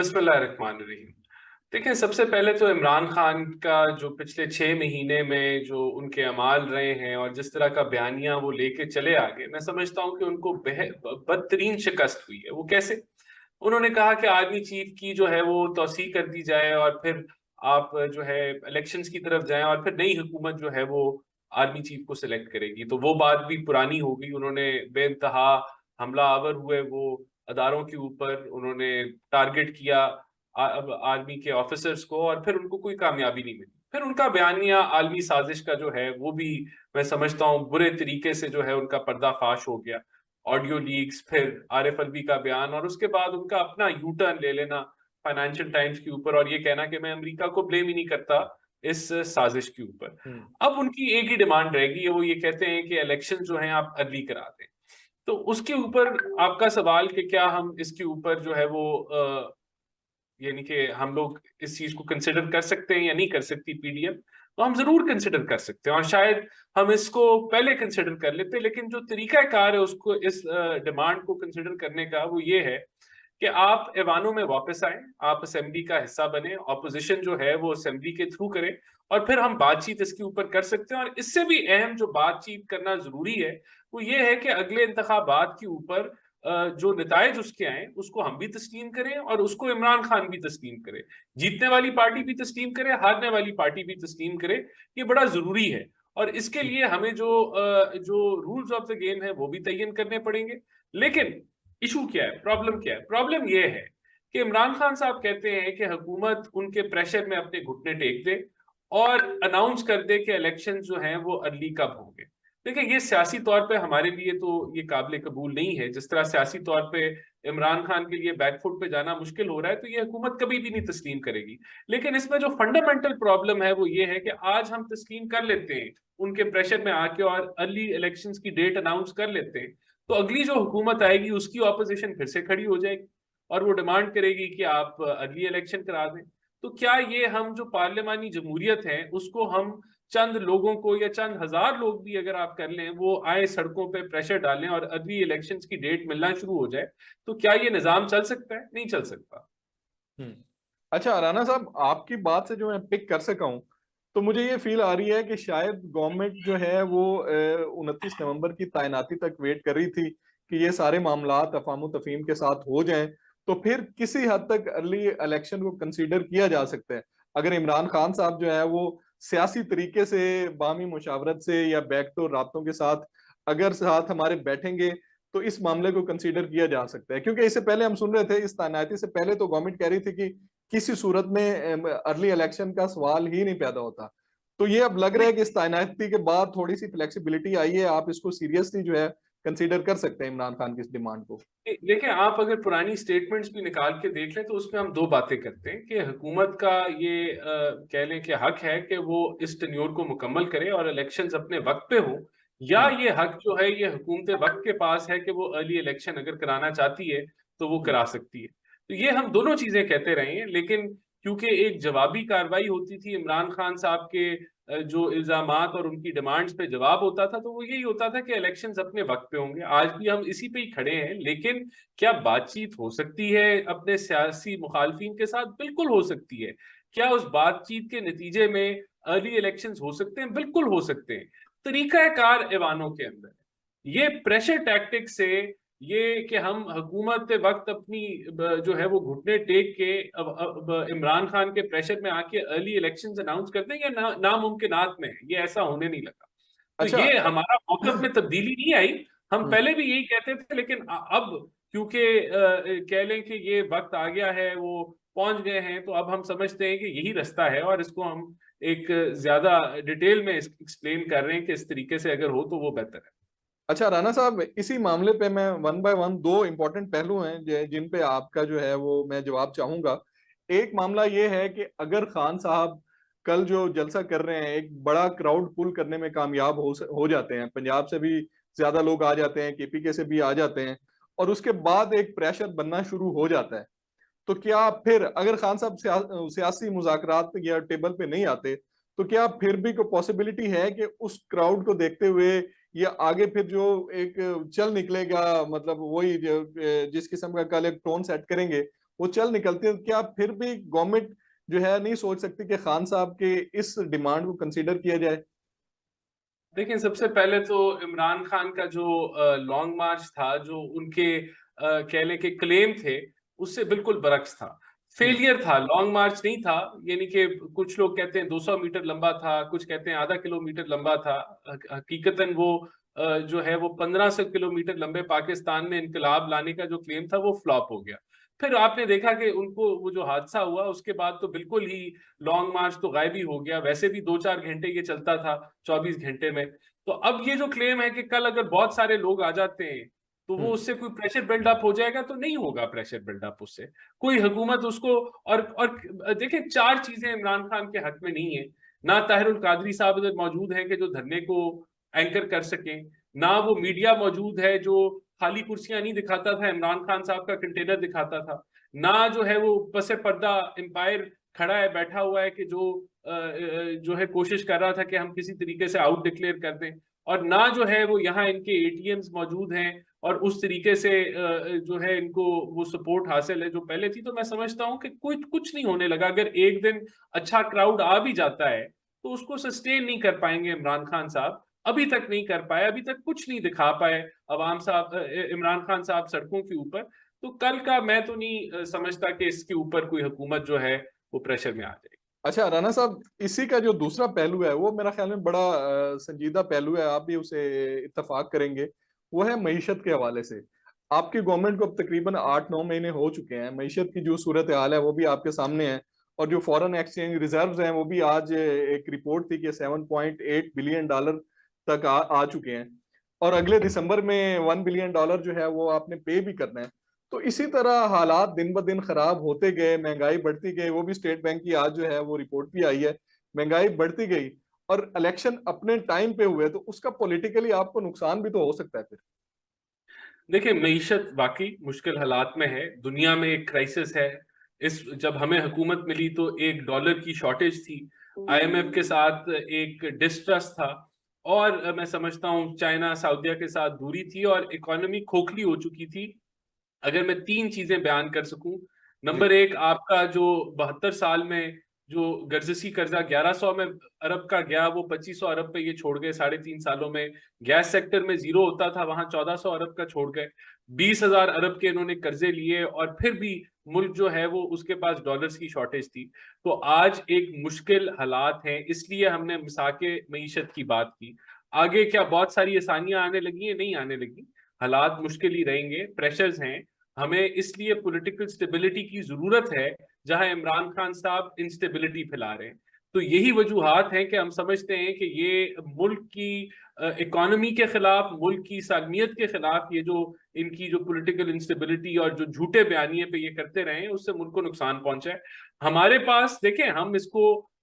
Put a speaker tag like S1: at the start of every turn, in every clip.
S1: बिस्मिल्लाहिर्रहमानिर्रहीम। देखिए, सबसे पहले तो इमरान खान का जो पिछले 6 महीने में जो उनके अमाल रहे हैं और जिस तरह का बयानिया वो लेके चले आगे, मैं समझता हूँ कि उनको बदतरीन शिकस्त हुई है। वो कैसे? उन्होंने कहा कि आर्मी चीफ की जो है वो तौसीक कर दी जाए और फिर आप जो है इलेक्शंस की तरफ जाएं और फिर नई हुकूमत जो है वो आर्मी चीफ को सिलेक्ट करेगी। तो वो बात भी पुरानी हो गई। उन्होंने बेइंतहा हमला आवर हुए वो अदारों के ऊपर, उन्होंने टारगेट किया आर्मी के ऑफिसर्स को और फिर उनको कोई कामयाबी नहीं मिली। फिर उनका बयानिया आलमी साजिश का जो है वो भी मैं समझता हूँ बुरे तरीके से जो है उनका पर्दाफाश हो गया। ऑडियो लीक्स, फिर आरिफ अलवी का बयान और उसके बाद उनका अपना यू टर्न ले लेना फाइनेंशियल टाइम्स के ऊपर और ये कहना कि मैं अमेरिका को ब्लेम ही नहीं करता इस साजिश के ऊपर। अब उनकी एक ही डिमांड रहेगी, वो ये कहते हैं कि इलेक्शन जो है आप अर्ली करा दें। तो उसके ऊपर आपका सवाल कि क्या हम इसके ऊपर जो है वो यानी कि हम लोग इस चीज को कंसिडर कर सकते हैं या नहीं कर सकती पीडीएफ, तो हम जरूर कंसिडर कर सकते हैं और शायद हम इसको पहले कंसिडर कर लेते। लेकिन जो तरीका कार है उसको इस डिमांड को कंसिडर करने का वो ये है कि आप ऐवानों में वापस आए, आप असेंबली का हिस्सा बने, ऑपोजिशन जो है वो असेंबली के थ्रू करे और फिर हम बातचीत इसके ऊपर कर सकते हैं। और इससे भी अहम जो बातचीत करना जरूरी है वो ये है कि अगले इंतखाबात के ऊपर जो नतायज उसके आए उसको हम भी तस्लीम करें और उसको इमरान खान भी तस्लीम करे, जीतने वाली पार्टी भी तस्लीम करे, हारने वाली पार्टी भी तस्लीम करे। ये बड़ा जरूरी है और इसके लिए हमें जो रूल्स ऑफ द गेम है वो भी तयन करने पड़ेंगे। लेकिन इशू क्या है, प्रॉब्लम क्या है? प्रॉब्लम यह है कि इमरान खान साहब कहते हैं कि हुकूमत उनके प्रेशर में अपने घुटने टेक दे और अनाउंस कर दे कि इलेक्शन जो हैं वो अर्ली कब होंगे। देखिए, ये सियासी तौर पे हमारे लिए तो ये काबिल कबूल नहीं है। जिस तरह सियासी तौर पे इमरान खान के लिए बैकफुट पे जाना मुश्किल हो रहा है, तो ये हुकूमत कभी भी नहीं तस्लीम करेगी। लेकिन इसमें जो फंडामेंटल प्रॉब्लम है वो ये है कि आज हम तस्लीम कर लेते हैं उनके प्रेशर में आके और अर्ली इलेक्शंस की डेट अनाउंस कर लेते हैं, तो अगली जो हुकूमत आएगी उसकी ऑपोजिशन फिर से खड़ी हो जाएगी और वो डिमांड करेगी कि आप अर्ली इलेक्शन करा दें। तो क्या ये हम जो पार्लियामानी जमहूरियत है उसको हम चंद लोगों को या चंद हजार लोग भी अगर आप कर लें, वो आए सड़कों पे प्रेशर डालें और अगली इलेक्शंस की डेट मिलना शुरू हो जाए, तो क्या ये निजाम चल सकता है? नहीं चल सकता।
S2: हम्म। अच्छा राना साहब, आपकी बात से जो मैं पिक कर सका हूं, तो मुझे ये फील आ रही है कि शायद गवर्नमेंट जो है वो 29 नवंबर की तैनाती तक वेट कर रही थी कि ये सारे मामलात अफाम तफहीम के साथ हो जाएं, तो फिर किसी हद तक अर्ली इलेक्शन को कंसीडर किया जा सकता है। अगर इमरान खान साहब जो है वो सियासी तरीके से बामी मुशावरत से या बैकडोर राब्तों के साथ अगर साथ हमारे बैठेंगे, तो इस मामले को कंसीडर किया जा सकता है। क्योंकि इससे पहले हम सुन रहे थे, इस तैनाती से पहले तो गवर्नमेंट कह रही थी कि किसी सूरत में अर्ली इलेक्शन का सवाल ही नहीं पैदा होता। तो ये अब लग रहा है कि इस तैनाती के बाद थोड़ी सी फ्लेक्सिबिलिटी आई है, आप इसको सीरियसली जो है कंसीडर कर सकते हैं इमरान खान की इस डिमांड को।
S1: देखिए, आप अगर पुरानी स्टेटमेंट्स भी निकाल के देख लें तो उसमें हम दो बातें करते हैं कि हुकूमत का ये कह लें कि हक है कि वो इस टेन्योर को मुकम्मल करे और इलेक्शंस अपने वक्त पे हो, या
S2: हम्म।
S1: ये हक जो है ये हुकूमत वक्त के पास है कि वो अर्ली इलेक्शन अगर कराना चाहती है तो वो
S2: हम्म।
S1: करा सकती है। तो ये हम दोनों चीजें कहते रहे हैं। लेकिन क्योंकि एक जवाबी कार्रवाई होती थी इमरान खान साहब के जो इल्जामात और उनकी डिमांड्स पे जवाब होता था, तो वो यही होता था कि इलेक्शंस अपने वक्त पे होंगे। आज भी हम इसी पे ही खड़े हैं। लेकिन क्या बातचीत हो सकती है अपने सियासी मुखालफिन के साथ? बिल्कुल हो सकती है। क्या उस बातचीत के नतीजे में अर्ली इलेक्शंस हो सकते हैं? बिल्कुल हो सकते हैं। तरीका कार ऐवानों के अंदर है। ये प्रेशर टैक्टिक से, ये कि हम हुकूमत वक्त अपनी जो है वो घुटने टेक के अब इमरान खान के प्रेशर में आके अर्ली इलेक्शंस अनाउंस करते हैं, या नामुमकिनात में है। ये ऐसा होने नहीं लगा। तो
S2: अच्छा।
S1: ये हमारा मौकफ में तब्दीली नहीं आई। हम
S2: हम्म।
S1: पहले भी यही कहते थे, लेकिन अब क्योंकि कह लें कि ये वक्त आ गया है, वो पहुंच गए हैं, तो अब हम समझते हैं कि यही रास्ता है और इसको हम एक ज्यादा डिटेल में एक्सप्लेन कर रहे हैं कि इस तरीके से अगर हो तो वो बेहतर है।
S2: अच्छा राना साहब, इसी मामले पे मैं वन बाय वन दो इंपॉर्टेंट पहलू हैं जिन पे आपका जो है वो मैं जवाब चाहूंगा। एक मामला ये है कि अगर खान साहब कल जो जलसा कर रहे हैं एक बड़ा क्राउड पुल करने में कामयाब हो जाते हैं, पंजाब से भी ज्यादा लोग आ जाते हैं, केपी से भी आ जाते हैं, और उसके बाद एक प्रेशर बनना शुरू हो जाता है, तो क्या फिर अगर खान साहब सियासी मुज़ाकरात या टेबल पे नहीं आते, तो क्या फिर भी कोई पॉसिबिलिटी है कि उस क्राउड को देखते हुए ये आगे फिर जो एक चल निकलेगा, मतलब वही जिस किस्म का कल एक टोन सेट करेंगे, वो चल निकलती है, क्या फिर भी गवर्नमेंट जो है नहीं सोच सकती कि खान साहब के इस डिमांड को कंसीडर किया जाए?
S1: देखिए, सबसे पहले तो इमरान खान का जो लॉन्ग मार्च था, जो उनके कह लें कि क्लेम थे, उससे बिल्कुल बरक्स था।
S2: हम्म।
S1: फेलियर था, लॉन्ग मार्च नहीं था। यानी कि कुछ लोग कहते हैं 200 मीटर लंबा था, कुछ कहते हैं आधा किलोमीटर लंबा था। हकीकतन वो जो है वो 1500 किलोमीटर लंबे पाकिस्तान में इनकलाब लाने का जो क्लेम था वो फ्लॉप हो गया। फिर आपने देखा कि उनको वो जो हादसा हुआ उसके बाद तो बिल्कुल ही लॉन्ग मार्च तो गायब ही हो गया। वैसे भी 2-4 घंटे ये चलता था 24 घंटे में। तो अब ये जो क्लेम है कि कल अगर बहुत सारे लोग आ जाते हैं तो वो
S2: हम्म।
S1: उससे कोई प्रेशर बिल्डअप हो जाएगा, तो नहीं होगा प्रेशर बिल्डअप उससे। कोई हुकूमत उसको और देखिए, चार चीजें इमरान खान के हक में नहीं है। ना ताहिरुल कादरी साहब इधर मौजूद हैं कि जो धरने को एंकर कर सकें, ना वो मीडिया मौजूद है जो खाली कुर्सियां नहीं दिखाता था, इमरान खान साहब का कंटेनर दिखाता था, ना जो है वो पसे पर्दा एम्पायर खड़ा है, बैठा हुआ है कि जो है कोशिश कर रहा था कि हम किसी तरीके से आउट डिक्लेयर कर दें, और ना जो है वो यहाँ इनके एटीएम्स मौजूद हैं और उस तरीके से जो है इनको वो सपोर्ट हासिल है जो पहले थी। तो मैं समझता हूँ कि कुछ नहीं होने लगा। अगर एक दिन अच्छा क्राउड आ भी जाता है तो उसको सस्टेन नहीं कर पाएंगे इमरान खान साहब। अभी तक नहीं कर पाए, अभी तक कुछ नहीं दिखा पाए अवाम साहब, इमरान खान साहब सड़कों के ऊपर। तो कल का मैं तो नहीं समझता कि इसके ऊपर कोई हुकूमत जो है वो प्रेशर में आ जाएगी।
S2: अच्छा राना साहब, इसी का जो दूसरा पहलू है वो मेरा ख्याल में बड़ा संजीदा पहलू है, आप भी उसे इत्तेफाक करेंगे। वो है मईशत के हवाले से। आपकी गवर्नमेंट को अब तकरीबन 8-9 महीने हो चुके हैं, मईशत की जो सूरत हाल है वो भी आपके सामने है। और जो फॉरेन एक्सचेंज रिजर्व्स हैं वो भी आज एक रिपोर्ट थी कि $7.8 बिलियन तक आ चुके हैं। और अगले दिसंबर में $1 बिलियन जो है वो आपने पे भी करना है। तो इसी तरह हालात दिन ब दिन खराब होते गए, महंगाई बढ़ती गई, वो भी स्टेट बैंक की आज जो है वो रिपोर्ट भी आई है, महंगाई बढ़ती गई। और इलेक्शन अपने टाइम पे हुए तो उसका पॉलिटिकली आपको नुकसान भी तो हो सकता है फिर।
S1: देखिए, मईशत वाकई मुश्किल हालात में है, दुनिया में एक क्राइसिस है। इस जब हमें हुकूमत मिली तो $1 की शॉर्टेज थी, आईएमएफ के साथ एक डिस्ट्रस्ट था, और मैं समझता हूँ चाइना सऊदीया के साथ दूरी थी और इकोनॉमी खोखली हो चुकी थी। अगर मैं तीन चीजें बयान कर सकूं,
S2: जी।
S1: नंबर एक, आपका जो 72 साल में जो गर्जसी कर्जा 1100 में अरब का गया, वो 2500 अरब पे ये छोड़ गए 3.5 सालों में। गैस सेक्टर में जीरो होता था, वहां 1400 अरब का छोड़ गए। 20,000 अरब के इन्होंने कर्जे लिए, और फिर भी मुल्क जो है वो उसके पास डॉलर्स की शॉर्टेज थी। तो आज एक मुश्किल हालात हैं, इसलिए हमने मिसाके मईशत की बात की। आगे क्या बहुत सारी आसानियां आने लगी हैं? नहीं आने लगी। हालात मुश्किल ही रहेंगे, प्रेशर्स हैं। हमें इसलिए पॉलिटिकल स्टेबिलिटी की जरूरत है, जहां इमरान खान साहब इंस्टेबिलिटी फैला रहे हैं। तो यही वजूहात हैं कि हम समझते हैं कि ये मुल्क की इकोनॉमी के खिलाफ, मुल्क की सालमियत के खिलाफ, ये जो इनकी जो पॉलिटिकल इंस्टेबिलिटी और जो झूठे बयानिए पे ये करते रहे, उससे मुल्क को नुकसान पहुंचा है। हमारे पास देखें,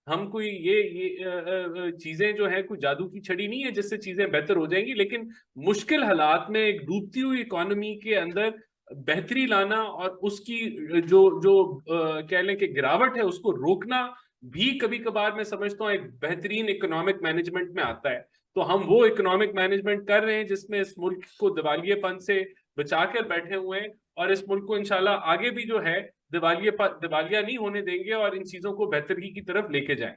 S1: हम कोई ये चीजें जो है कोई जादू की छड़ी नहीं है जिससे चीजें बेहतर हो जाएंगी, लेकिन मुश्किल हालात में एक डूबती हुई इकोनॉमी के अंदर बेहतरी लाना और उसकी जो जो कह लें कि गिरावट है उसको रोकना भी कभी कभार मैं समझता हूँ एक बेहतरीन इकोनॉमिक मैनेजमेंट में आता है। तो हम वो इकोनॉमिक मैनेजमेंट कर रहे हैं जिसमें इस मुल्क को दिवालियेपन से बचा कर बैठे हुए हैं, और इस मुल्क को इंशाल्लाह आगे भी जो है दिवालिया नहीं होने देंगे और इन चीजों को बेहतरी की तरफ लेके जाएं।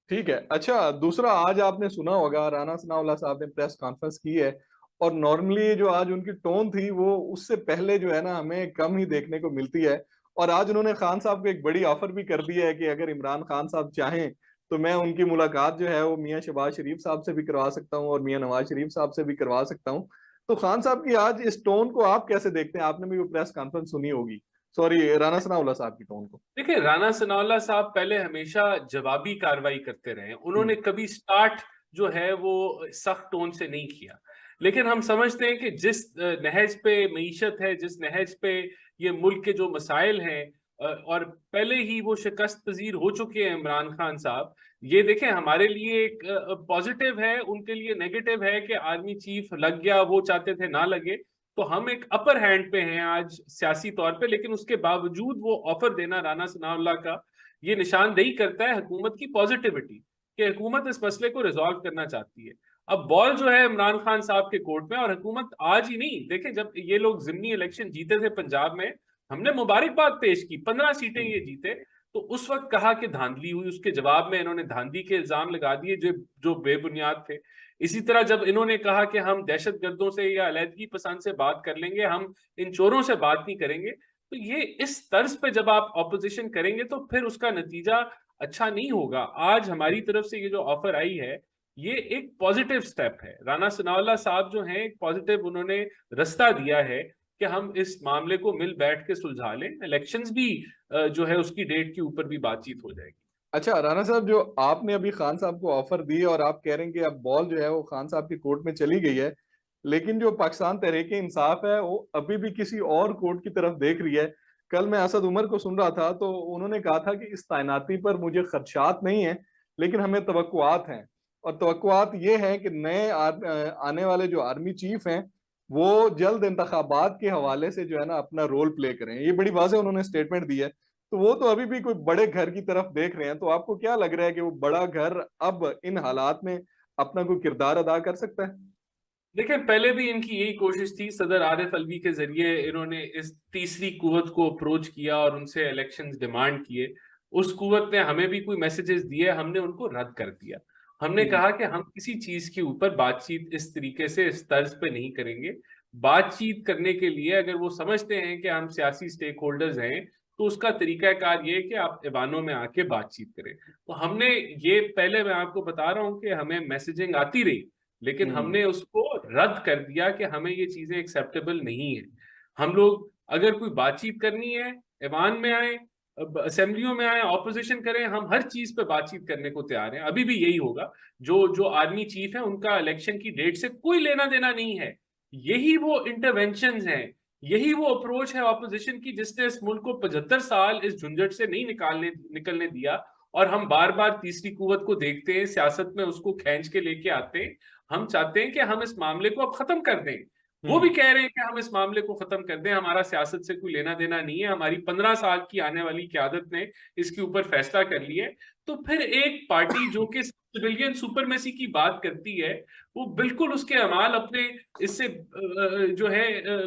S2: ठीक है। अच्छा, दूसरा, आज आपने सुना होगा राना सनाउल्लाह साहब ने प्रेस कॉन्फ्रेंस की है। और नॉर्मली जो आज उनकी टोन थी वो उससे पहले जो है ना हमें कम ही देखने को मिलती है। और आज उन्होंने खान साहब को एक बड़ी ऑफर भी कर दी है कि अगर इमरान खान साहब चाहें तो मैं उनकी मुलाकात जो है वो मियां शहबाज शरीफ साहब से भी करवा सकता हूँ और मियां नवाज शरीफ साहब से भी करवा सकता हूँ। तो खान साहब की आज इस टोन को आप कैसे देखते हैं? आपने भी वो प्रेस कॉन्फ्रेंस सुनी होगी, सॉरी, राना सनाउल्लाह साहब की टोन को।
S1: देखिए, राणा सनाउल्लाह साहब पहले हमेशा जवाबी कार्रवाई करते रहे,
S2: हम्म।
S1: उन्होंने कभी स्टार्ट जो है वो सख्त टोन से नहीं किया। लेकिन हम समझते हैं कि जिस नहज पे मईशत है, जिस नहज पे ये मुल्क के जो मसाइल हैं, और पहले ही वो शिकस्त पजीर हो चुके हैं इमरान खान साहब। ये देखें, हमारे लिए एक पॉजिटिव है, उनके लिए नेगेटिव है कि आर्मी चीफ लग गया, वो चाहते थे ना लगे। तो हम एक अपर हैंड पे हैं आज सियासी तौर पे, लेकिन उसके बावजूद वो ऑफर देना राना सनाउल्लाह का, ये निशानदेही करता है हुकूमत की पॉजिटिविटी, कि हुकूमत इस मसले को रिजॉल्व करना चाहती है। अब बॉल जो है इमरान खान साहब के कोर्ट में, और हुकूमत आज ही नहीं, देखें, जब ये लोग जिमनी इलेक्शन जीते थे पंजाब में हमने मुबारकबाद पेश की, 15 सीटें ये जीते। तो उस वक्त कहा कि धांधली हुई, उसके जवाब में इन्होंने धांधली के इल्जाम लगा दिए जो जो बेबुनियाद थे। इसी तरह जब इन्होंने कहा कि हम दहशतगर्दों से या अलैदगी पसंद से बात कर लेंगे, हम इन चोरों से बात नहीं करेंगे, तो ये इस तर्ज पे जब आप ऑपोजिशन करेंगे तो फिर उसका नतीजा अच्छा नहीं होगा। आज हमारी तरफ से ये जो ऑफर आई है, ये एक पॉजिटिव स्टेप है। राना सनाउल्लाह साहब जो हैं, एक पॉजिटिव उन्होंने रास्ता दिया है कि हम इस मामले को मिल बैठ के सुलझा लें। इलेक्शंस भी जो है उसकी डेट के ऊपर भी बातचीत हो जाएगी।
S2: अच्छा राणा साहब, जो आपने अभी खान साहब को ऑफर दी और आप कह रहे हैं कि अब बॉल जो है वो खान साहब की कोर्ट में चली गई है, लेकिन जो पाकिस्तान तहरीक इंसाफ है वो अभी भी किसी और कोर्ट की तरफ देख रही है। कल मैं असद उमर को सुन रहा था तो उन्होंने कहा था कि इस तैनाती पर मुझे खदशात नहीं है, लेकिन हमें तवक्कुआत हैं। और तवक्कुआत ये है कि नए आने वाले जो आर्मी चीफ हैं वो जल्द इंतखाबात के हवाले से जो है ना अपना रोल प्ले करें। ये बड़ी वाज़ेह उन्होंने स्टेटमेंट दी है। तो वो तो अभी भी कोई बड़े घर की तरफ देख रहे हैं। तो आपको क्या लग रहा है कि वो बड़ा घर अब इन हालात में अपना कोई किरदार अदा कर सकता है?
S1: देखिए, पहले भी इनकी यही कोशिश थी। सदर आरिफ अलवी के जरिए इन्होंने इस तीसरी कुव्वत को अप्रोच किया और उनसे इलेक्शंस डिमांड किए। उस कुव्वत ने हमें भी कोई मैसेजेस दिए, हमने उनको रद्द कर दिया। हमने
S2: हम्म।
S1: कहा कि हम किसी चीज के ऊपर बातचीत इस तरीके से, इस तर्ज पे नहीं करेंगे। बातचीत करने के लिए अगर वो समझते हैं कि हम सियासी स्टेक होल्डर्स हैं, तो उसका तरीकाकार ये है कि आप ऐवानों में आके बातचीत करें। तो हमने ये, पहले मैं आपको बता रहा हूं कि हमें मैसेजिंग आती रही, लेकिन
S2: हम्म।
S1: हमने उसको रद्द कर दिया कि हमें ये चीजें एक्सेप्टेबल नहीं है। हम लोग अगर कोई बातचीत करनी है, ऐवान में आए, असेंबलियों में आए, ऑपोजिशन करें, हम हर चीज पे बातचीत करने को तैयार हैं। अभी भी यही होगा। जो जो आर्मी चीफ है उनका इलेक्शन की डेट से कोई लेना देना नहीं है। यही वो इंटरवेंशन हैं, यही वो अप्रोच है ऑपोजिशन की जिसने इस मुल्क को 75 साल इस झंझट से नहीं निकलने दिया। और हम बार बार तीसरी कुव्वत को देखते हैं, सियासत में उसको खींच के लेके आते हैं। हम चाहते हैं कि हम इस मामले को अब खत्म कर दें। वो भी
S2: हम्म।
S1: कह रहे हैं कि हम इस मामले को खत्म कर दें, हमारा सियासत से कोई लेना देना नहीं है, हमारी 15 साल की आने वाली क्यादत ने इसके ऊपर फैसला कर लिया है। तो फिर एक पार्टी जो कि सिविलियन सुपरमेसी की बात करती है, वो बिल्कुल उसके अमाल अपने इससे जो है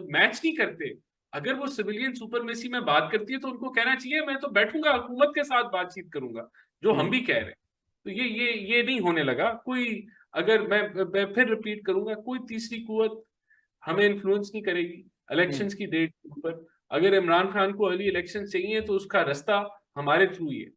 S1: मैच नहीं करते। अगर वो सिविलियन सुपरमेसी में बात करती है तो उनको कहना चाहिए मैं तो बैठूंगा, हुकूमत के साथ बातचीत करूंगा, जो हम
S2: हम्म।
S1: भी कह रहे हैं। तो ये नहीं होने लगा कोई। अगर मैं फिर रिपीट करूंगा, कोई तीसरी कुव्वत हमें इन्फ्लुएंस नहीं करेगी
S2: हम्म।
S1: इलेक्शंस की डेट के ऊपर। अगर इमरान खान को अर्ली इलेक्शन चाहिए तो उसका रास्ता हमारे थ्रू ही है।